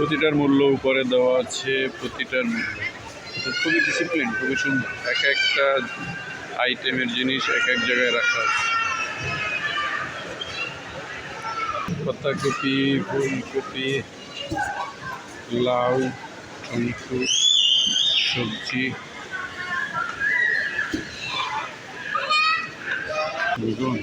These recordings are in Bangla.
প্রতিটার মূল্য উপরে দেওয়া আছে, প্রতিটার মূল্য খুবই ডিসিপ্লিন, খুবই সুন্দর। এক একটা আইটেমের জিনিস এক এক জায়গায় রাখা আছে। পাতাকপি, ফুলকপি, লাউ, টমেটো, সবজি, বেগুন,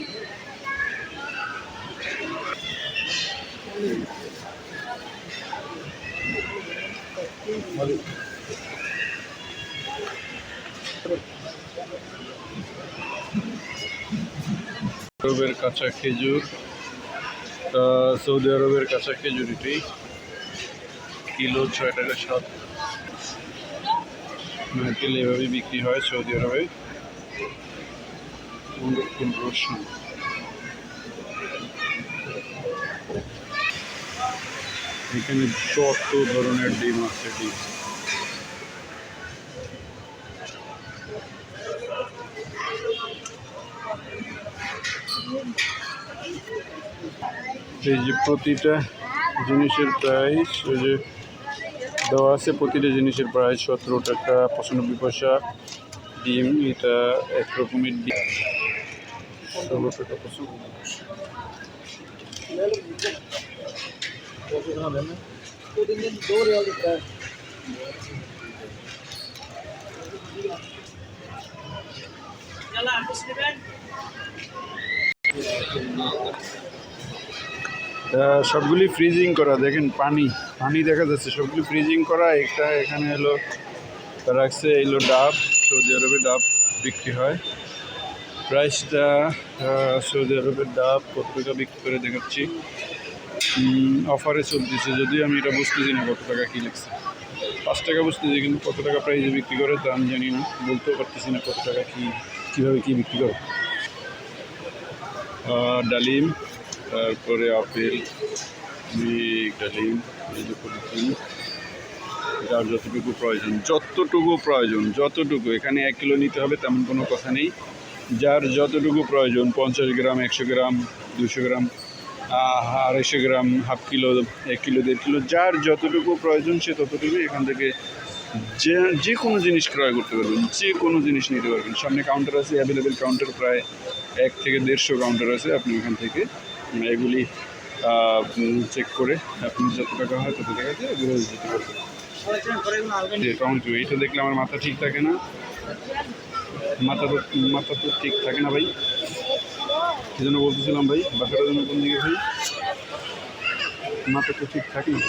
আরবের কাঁচা খেজুর, সৌদি আরবের কাঁচা খেজুর, এটি কিলো 6 টাকা 7। নারকেল এভাবে বিক্রি হয় সৌদি আরবে। রসুন, এখানে যত ধরনের ডিম আছে, ডিম এই যে প্রতিটা জিনিসের প্রাইস ওই যে দেওয়া আছে, প্রতিটা জিনিসের প্রাইস 17 টাকা 95 পয়সা। ডিম এটা এক রকমের ডিম 16 টাকা 95 পয়সা। সবগুলি ফ্রিজিং করা, দেখেন পানি পানি দেখা যাচ্ছে, সবগুলি ফ্রিজিং করা। একটা এখানে হলো রাখছে, এলো ডাব, সৌদি আরবে ডাব বিক্রি হয়। প্রাইসটা সৌদি আরবের ডাব কত টাকা বিক্রি করে দেখাচ্ছি। অফারে চলতেছে, যদিও আমি এটা বুঝতেছি না কত টাকা কী লিখছে। 5 টাকা বুঝতেছি, কিন্তু কত টাকা প্রাইসে বিক্রি করে তা আমি জানি না, বলতেও পারতেছি না কত টাকা কীভাবে কী বিক্রি করে। ডালিম, তারপরে আপেল, ডালিম, এই যে পলিথিন, যার যতটুকু প্রয়োজন, যতটুকু এখানে 1 কিলো নিতে হবে তেমন কোনো কথা নেই। যার যতটুকু প্রয়োজন, 50 গ্রাম, 100 গ্রাম, 200 গ্রাম, 250 গ্রাম, হাফ কিলো, 1 কিলো, 1.5 কিলো, যার যতটুকু প্রয়োজন সে ততটুকুই এখান থেকে যে কোনো জিনিস ক্রয় করতে পারবেন, যে কোনো জিনিস নিতে পারবেন। সামনে কাউন্টার আছে, অ্যাভেলেবেল কাউন্টার প্রায় 1 থেকে 150 কাউন্টার আছে। আপনি এখান থেকে এগুলি চেক করে আপনি যত টাকা হয় তত টাকা দিয়ে এগুলো যেতে পারবেন। টমেটো, এইটা দেখলে আমার মাথা ঠিক থাকে না, মাথা তো ঠিক থাকে না ভাই, এই জন্য বলতেছিলাম ভাই, বাসাটা জন্য কোন দিকে ভাই, মাথা তো ঠিক থাকে না।